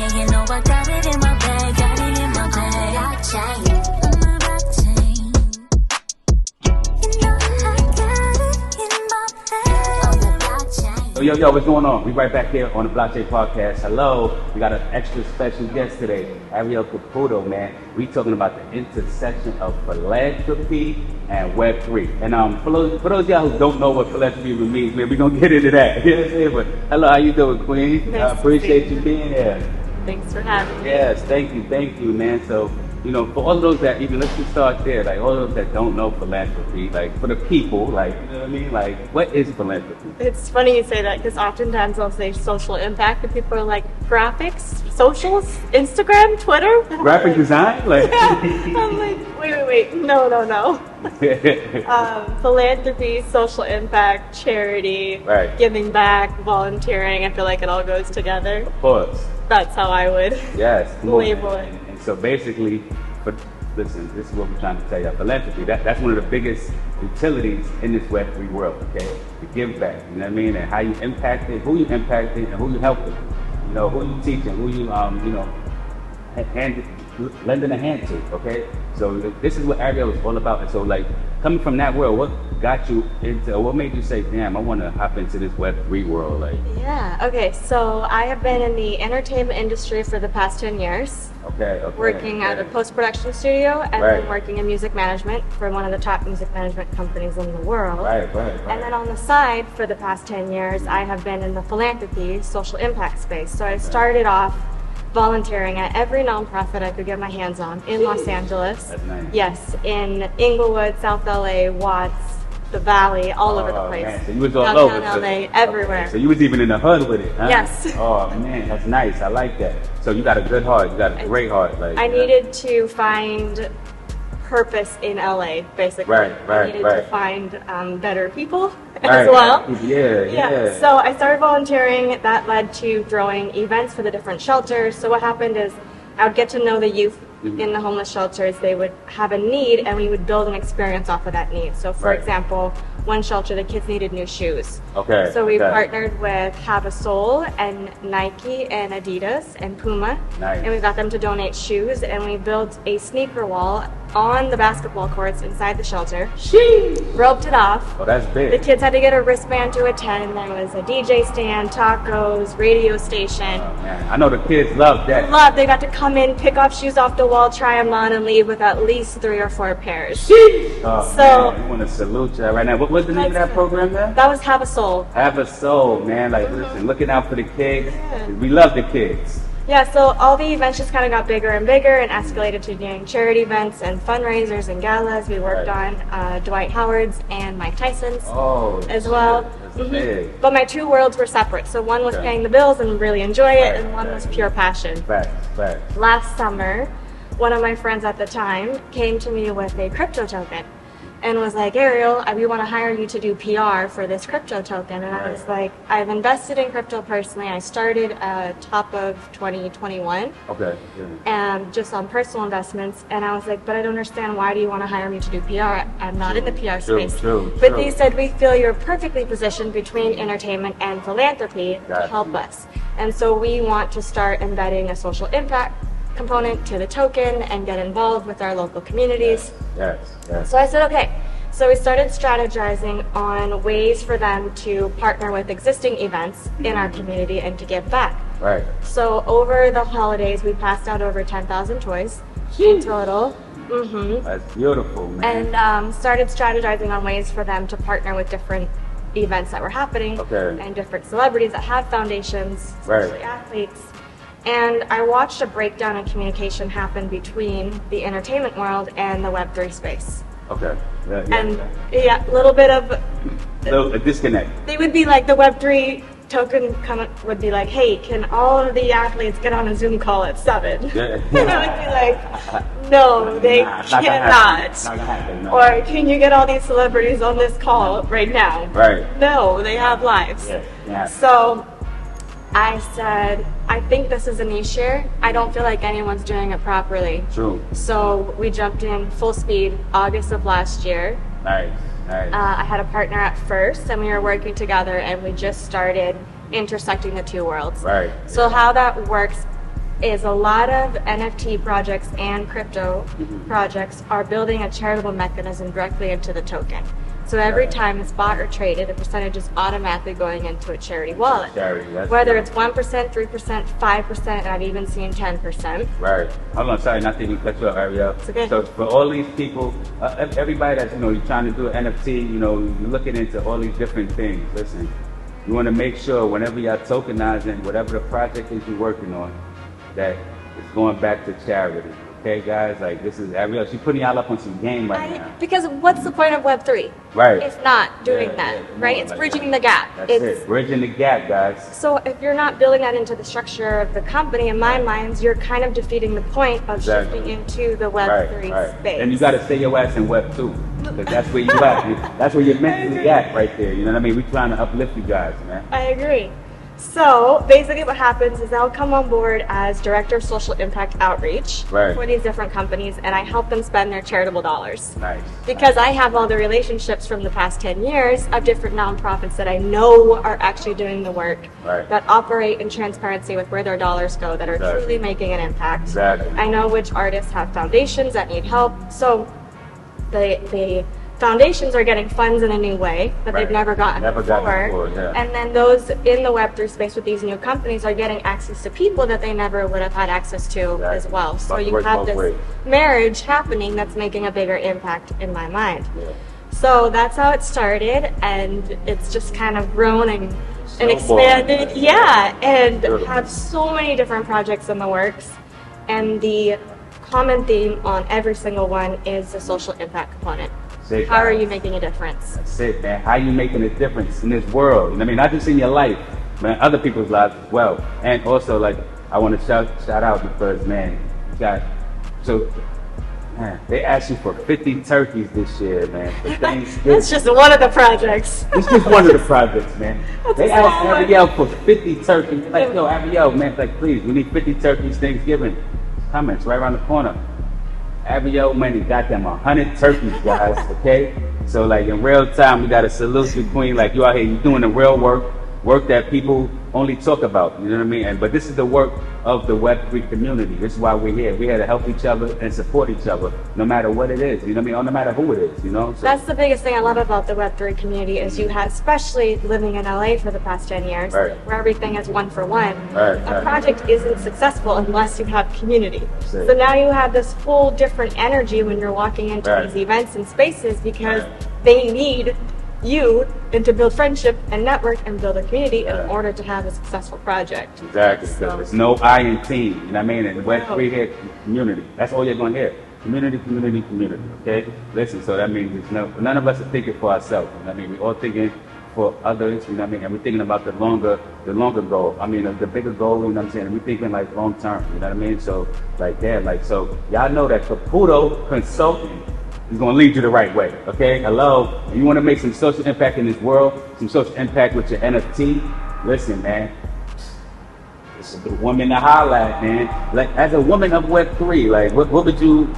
Yeah, you know I got it in my bag, got it in my bag. Blockchain. My blockchain. You know I got it in my bag. On the blockchain. Yo, what's going on? We right back here on the Blockchain Podcast. Hello, we got an extra special guest today, Arielle Caputo, man. We talking about the intersection of philanthropy and Web3. And for those of y'all who don't know what philanthropy even means, man, we're gonna get into that. You know what I'm saying? But hello, how you doing, Queen? I appreciate you being here. Thanks for having me. Yes, thank you, man. So, you know, for all of those that let's just start there, like all those that don't know philanthropy, like for the people, like, you know what I mean? Like, what is philanthropy? It's funny you say that because oftentimes I'll say social impact and people are like, graphics, socials, Instagram, Twitter? Graphic design? Like, I'm like, wait, no. Philanthropy, social impact, charity, right. Giving back, volunteering, I feel like it all goes together. Of course. That's how I would label it. And so basically, listen, this is what we're trying to tell you. Philanthropy, that's one of the biggest utilities in this Web3 world, okay? To give back, you know what I mean? And how you impact it, who you impacting, and who you helping. You know, who you teaching, who you, lending a hand to, okay? So this is what Arielle is all about. And so, like, coming from that world, what got you into, what made you say, damn, I want to hop into this Web3 world? Like, yeah, okay, so I have been in the entertainment industry for the past 10 years. Okay. Working at a post-production studio and then working in music management for one of the top music management companies in the world. Right. And then on the side, for the past 10 years, I have been in the philanthropy, social impact space. So I started off volunteering at every nonprofit I could get my hands on in Los Angeles. That's nice. Yes, in Inglewood, South LA, Watts, the Valley, all over the place. Man. So you was all downtown over. LA, everywhere. So you was even in the hood with it, huh? Yes. Oh man, that's nice. I like that. So you got a good heart. You got a great heart. Like, I needed to find purpose in LA, basically. Right. I needed to find better people as well. Yeah. So I started volunteering. That led to throwing events for the different shelters. So what happened is I would get to know the youth in the homeless shelters. They would have a need and we would build an experience off of that need. So for example, one shelter, the kids needed new shoes. Okay. So we partnered with Have a Soul and Nike and Adidas and Puma. Nice. And we got them to donate shoes and we built a sneaker wall on the basketball courts inside the shelter. Roped it off. Oh, that's big. The kids had to get a wristband to attend. There was a DJ stand, tacos, radio station. Oh, man. I know the kids love that. They got to come in, pick off shoes off the wall, try them on, and leave with at least 3 or 4 pairs. Oh, so man, I want to salute you right now. What was the name of that program, man? That was Have a Soul. Have a Soul, man. Like, listen, looking out for the kids. We love the kids. Yeah, so all the events just kind of got bigger and bigger and escalated to doing charity events and fundraisers and galas. We worked on Dwight Howard's and Mike Tyson's as well. Big. But my 2 worlds were separate. So one was paying the bills and really enjoy it, and one was pure passion. Facts. Last summer, one of my friends at the time came to me with a crypto token and was like, Arielle, we want to hire you to do PR for this crypto token. And I was like, I've invested in crypto personally. I started top of 2021. Okay. And just on personal investments. And I was like, but I don't understand, why do you want to hire me to do PR? I'm not in the PR space. But they said, we feel you're perfectly positioned between entertainment and philanthropy to help us. And so we want to start embedding a social impact component to the token and get involved with our local communities. Yes. So I said, okay. So we started strategizing on ways for them to partner with existing events in our community and to give back. Right. So over the holidays, we passed out over 10,000 toys in total. That's beautiful, man. And started strategizing on ways for them to partner with different events that were happening and different celebrities that have foundations, especially athletes. And I watched a breakdown in communication happen between the entertainment world and the Web3 space. Okay. A little bit of a disconnect. They would be like, the Web3 token would be like, hey, can all of the athletes get on a Zoom call at 7? And I would be like, no, they cannot. Or can you get all these celebrities on this call right now? No, they have lives. So I said, I think this is a niche here. I don't feel like anyone's doing it properly. True. So we jumped in full speed August of last year. Nice. I had a partner at first, and we were working together, and we just started intersecting the 2 worlds. So how that works is a lot of NFT projects and crypto projects are building a charitable mechanism directly into the token. So every time it's bought or traded, a percentage is automatically going into a charity wallet. Whether it's 1%, 3%, 5%, and I've even seen 10%. Right. Hold on, sorry, not to even cut you up, Arielle. It's okay. So for all these people, everybody that's, you're trying to do an NFT, you're looking into all these different things. Listen, you want to make sure whenever you're tokenizing whatever the project is you're working on, that it's going back to charity. Okay, guys, like this is Arielle. She's putting y'all up on some game right now. Because what's the point of Web3? Right. If not doing that, right? It's bridging the gap. That's it. Bridging the gap, guys. So if you're not building that into the structure of the company, in my mind, you're kind of defeating the point of shifting into the Web3 space. And you got to stay your ass in Web 2, because that's where you at. That's where you're mentally at right there. You know what I mean? We're trying to uplift you guys, man. I agree. So basically what happens is I'll come on board as Director of Social Impact Outreach for these different companies, and I help them spend their charitable dollars. Nice. Because I have all the relationships from the past 10 years of different nonprofits that I know are actually doing the work, that operate in transparency with where their dollars go, that are truly making an impact. Exactly. I know which artists have foundations that need help. So the foundations are getting funds in a new way that they've never gotten before. And then those in the Web3 space with these new companies are getting access to people that they never would have had access to as well. So you have this marriage happening that's making a bigger impact in my mind. So that's how it started, and it's just kind of grown and expanded. And have so many different projects in the works. And the common theme on every single one is the social impact component. How are you making a difference? That's it, man. How are you making a difference in this world? I mean, not just in your life, man, other people's lives as well. And also, like, I want to shout out because, man, they asked you for 50 turkeys this year, man. That's just one of the projects. It's just one of the projects, man. They asked Arielle for 50 turkeys. Like, yo, Arielle, man, like, please, we need 50 turkeys Thanksgiving. Comments right around the corner. Arielle money got them 100 turkeys, guys, okay? So, like, in real time, we got to salute you, queen. Like, you out here, you doing the real work that people only talk about, you know what I mean? But this is the work of the Web3 community. This is why we're here. We're here to help each other and support each other, no matter what it is, you know what I mean? Or no matter who it is, you know? So, that's the biggest thing I love about the Web3 community is you have, especially living in LA for the past 10 years, where everything is one for one. A project isn't successful unless you have community. So now you have this whole different energy when you're walking into these events and spaces because they need you and to build friendship and network and build a community in order to have a successful project. Exactly. So, there's no I in team, you know what I mean? And Web3 here, community. That's all you're going to hear. Community, community, community. Okay? Listen, so that means none of us are thinking for ourselves. You know what I mean? We're all thinking for others, you know what I mean? And we're thinking about the longer goal. I mean, the bigger goal, you know what I'm saying? And we're thinking like long term, you know what I mean? So, so y'all know that Caputo Consulting is going to lead you the right way, okay? Hello, you want to make some social impact in this world, some social impact with your NFT? Listen, man, this is the woman to holler at, man. Like, as a woman of Web3, like, what would you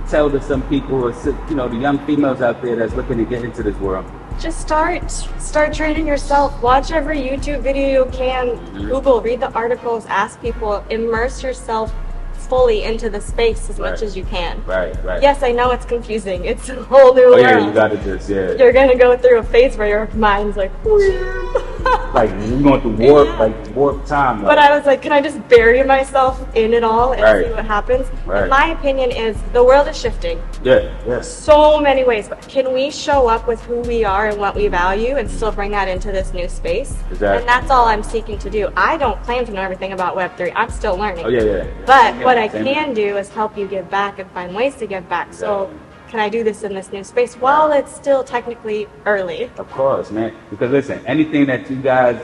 tell to some people, or, you know, the young females out there that's looking to get into this world? Just start training yourself. Watch every YouTube video you can. Google, read the articles, ask people, immerse yourself fully into the space as much as you can. Yes, I know it's confusing. It's a whole new world. Yeah, you gotta just, You're gonna go through a phase where your mind's like, like you're going through warp time. Like. But I was like, can I just bury myself in it all and see what happens? And my opinion is the world is shifting. So many ways. But can we show up with who we are and what we value and still bring that into this new space? And that's all I'm seeking to do. I don't claim to know everything about Web3. I'm still learning. But what I can do is help you give back and find ways to give back. So can I do this in this new space while it's still technically early? Of course, man. Because listen, anything that you guys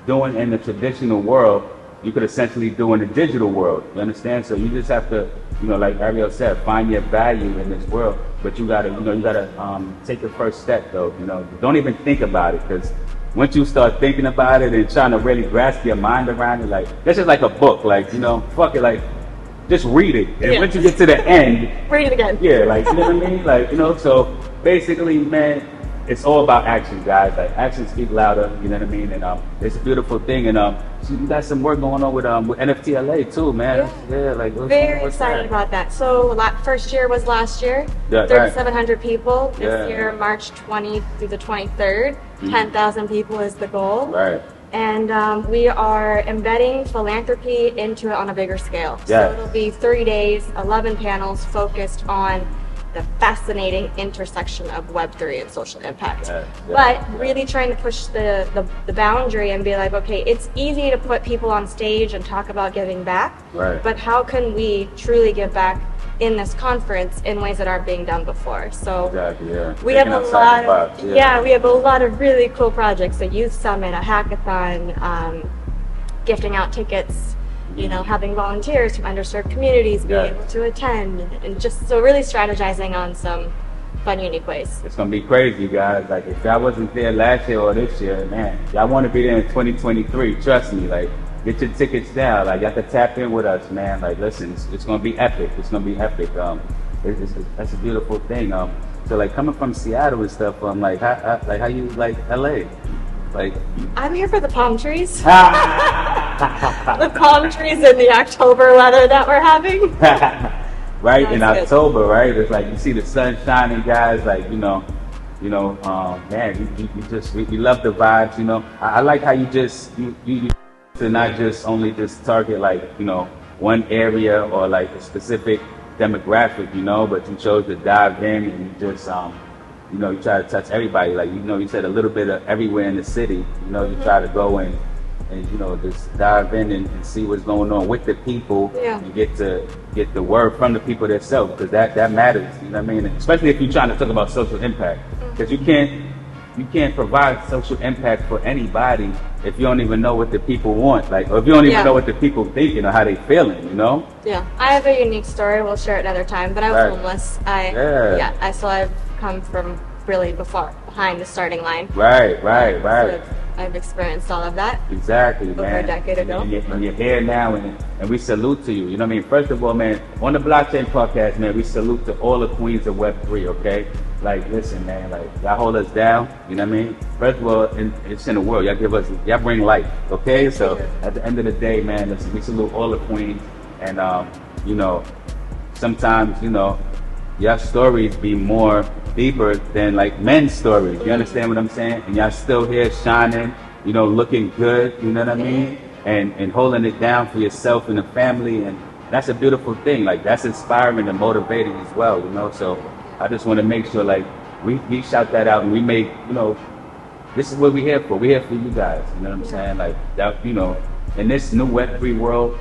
doing in the traditional world, you could essentially do in the digital world. You understand? So you just have to, you know, like Arielle said, find your value in this world. But you gotta, take the first step, though. You know, don't even think about it, because once you start thinking about it and trying to really grasp your mind around it, like this is like a book. Like, you know, fuck it, like. Just read it, and once you get to the end, read it again. Yeah, like, you know what I mean? Like, you know, so basically, man, it's all about action, guys. Like actions speak louder. You know what I mean? And it's a beautiful thing. And so you got some work going on with NFT LA too, man. Yeah, like very excited about that. So first year was last year. 3,700 people. This year, March 20th through the 23rd. 10,000 people is the goal. Right. And we are embedding philanthropy into it on a bigger scale. So it'll be 3 days, 11 panels focused on the fascinating intersection of Web3 and social impact. But really trying to push the boundary and be like, okay, it's easy to put people on stage and talk about giving back, but how can we truly give back in this conference in ways that aren't being done before? So we have a lot of we have a lot of really cool projects: a youth summit, a hackathon, gifting out tickets, you know, having volunteers from underserved communities be able to attend, and just so really strategizing on some fun, unique ways. It's gonna be crazy, guys. Like if y'all wasn't there last year or this year, man, y'all want to be there in 2023. Trust me, like. Get your tickets down. Like, you have to tap in with us, man. Like, listen, it's gonna be epic. It's gonna be epic. That's a beautiful thing. So like coming from Seattle and stuff. Like, how you like LA? Like, I'm here for the palm trees. The palm trees and the October weather that we're having. Right in October, right? It's like you see the sun shining, guys. Like man, we love the vibes. You know, I like how you to not just only just target like, one area or like a specific demographic, but you chose to dive in and you just, you try to touch everybody. Like, you said a little bit of everywhere in the city, you try to go and just dive in and see what's going on with the people and get the word from the people themselves, because that matters, you know what I mean? Especially if you're trying to talk about social impact, because you can't provide social impact for anybody if you don't even know what the people want, like, or if you don't even know what the people thinking or how they feeling, Yeah, I have a unique story. We'll share it another time. But I was homeless. So I've come from really behind the starting line. Right. So I've experienced all of that. Exactly, over man. A decade ago. And you're here now, and we salute to you. You know what I mean? First of all, man, on the Blockchain Podcast, man, we salute to all the queens of Web3, okay? Like, listen, man, like, y'all hold us down, you know what I mean? First of all, it's in the world. Y'all bring life, okay? So at the end of the day, man, listen, we salute all the queens, and sometimes, y'all stories be more deeper than like men's stories. You understand what I'm saying? And y'all still here shining, looking good, you know what I mean? And holding it down for yourself and the family, and that's a beautiful thing. Like, that's inspiring and motivating as well, So I just want to make sure, like, we shout that out, and we make, this is what we're here for. We're here for you guys, you know what I'm saying? Like, that, in this new Web3 world,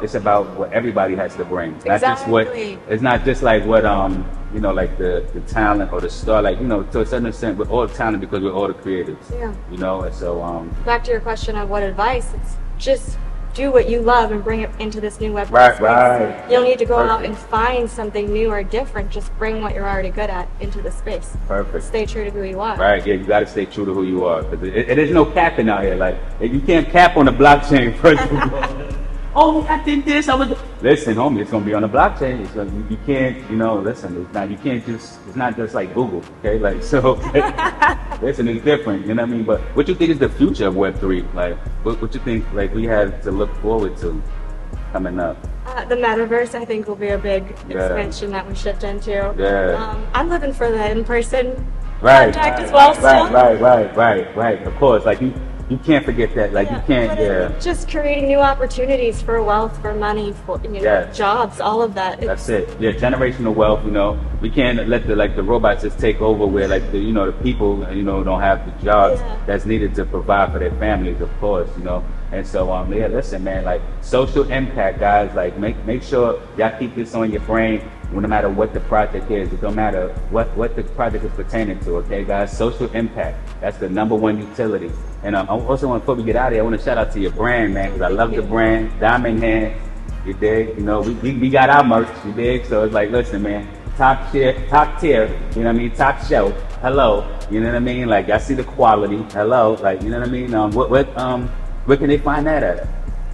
it's about what everybody has to bring. Exactly. It's not just like what, like the talent or the star, like, to a certain extent, we're all talented because we're all the creatives. Yeah. And so, back to your question of what advice, it's just do what you love and bring it into this new Web3 space. Right. You don't need to go out and find something new or different. Just bring what you're already good at into the space. Perfect. Stay true to who you are. Right, yeah, you got to stay true to who you are. Because it is no capping out here. Like, you can't cap on the blockchain, first of all. Oh, I did this. Listen, homie, it's gonna be on the blockchain. So you can't, listen. It's not just like Google, okay? Like, so, listen, it's different. You know what I mean? But what you think is the future of Web3? Like, what you think? Like, we have to look forward to coming up. The metaverse, I think, will be a big expansion that we shift into. Yeah. I'm looking for the in-person contact as well. Right. Of course, like you can't forget that. Like, you can't. Just creating new opportunities for wealth, for money, for jobs, all of that. That's it. Yeah, generational wealth. We can't let the robots just take over where like the people don't have the jobs that's needed to provide for their families, of course. And so listen, man. Like, social impact, guys. Like, make sure y'all keep this on your brain. No matter what the project is, it don't matter what the project is pertaining to, okay, guys? Social impact, that's the #1 utility. And I also want, before we get out of here, I want to shout out to your brand, man, because I love the brand, Diamond Hands, you dig? We got our merch, you dig? So it's like, listen, man, top tier, you know what I mean? Top shelf, hello, you know what I mean? Like, I see the quality, hello, like, you know what I mean? Where can they find that at?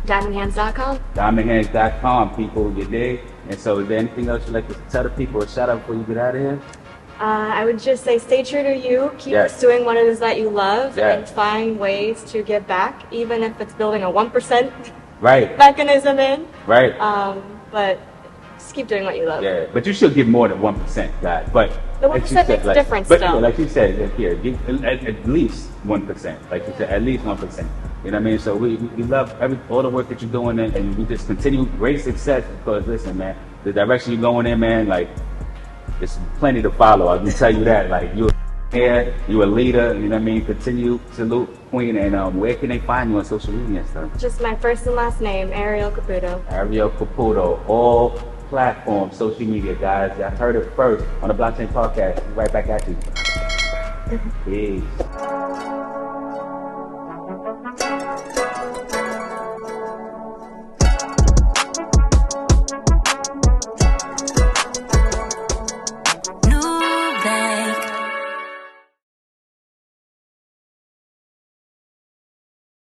DiamondHands.com. DiamondHands.com, people, you dig? And so, is there anything else you'd like to tell the people or shout out before you get out of here? I would just say stay true to you, keep pursuing what it is that you love, and find ways to give back, even if it's building a 1% mechanism in. Right. But just keep doing what you love. Yeah, but you should give more than 1%, guys. But the 1% makes a difference, but still. like you said, here, give at least 1%. Like you said, at least 1%. You know what I mean? So we love all the work that you're doing, and we just continue great success because, listen, man, the direction you're going in, man, like, there's plenty to follow. I can tell you that. Like, you're here, you're a leader, you know what I mean? Continue, salute, Queen, and where can they find you on social media and stuff? Just my first and last name, Arielle Caputo. Arielle Caputo, all platforms, social media, guys. I heard it first on the Blockchain Podcast. Right back at you. Peace.